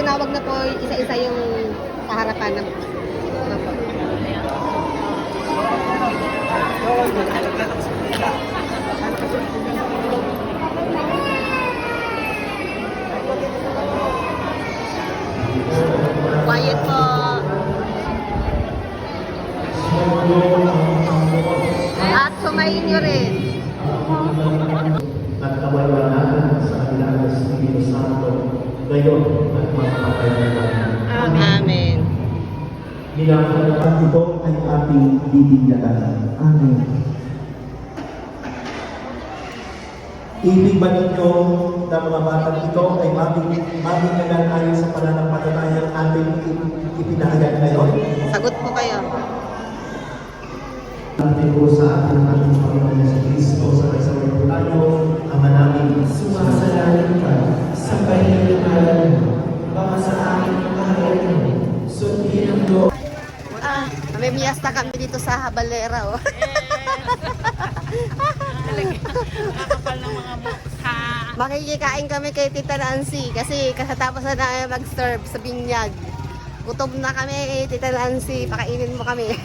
tinawag na po isa-isa yung sa harapan ng quiet po. At sumayin nyo rin. At kawalwanagan sa kanilang Espiritu Santo, ngayon at magpapayalaman. Amen. Nilakalatan ito ay ating bibigyan. Amen. Ibig ba ninyo na mga batang ito ay mabigyan ayon sa pananampalatayang ating ipinahayag ngayon? Sagot po kayo. Ating po sa ating Panginoon sa Kristo sa kasaway po tayo, Ama namin, sumasalangit ka, sambahin ang ngalan mo, baka sa aking pangalan mo, sundin ang loob. May miyasta kami dito sa Habalera, oh. Nakakapal ng mga mukha. Makikikain kami kay Tita Nancy kasi kasatapos na namin mag-serve sa binyag. Gutom na kami, Tita Nancy, pakainin mo kami.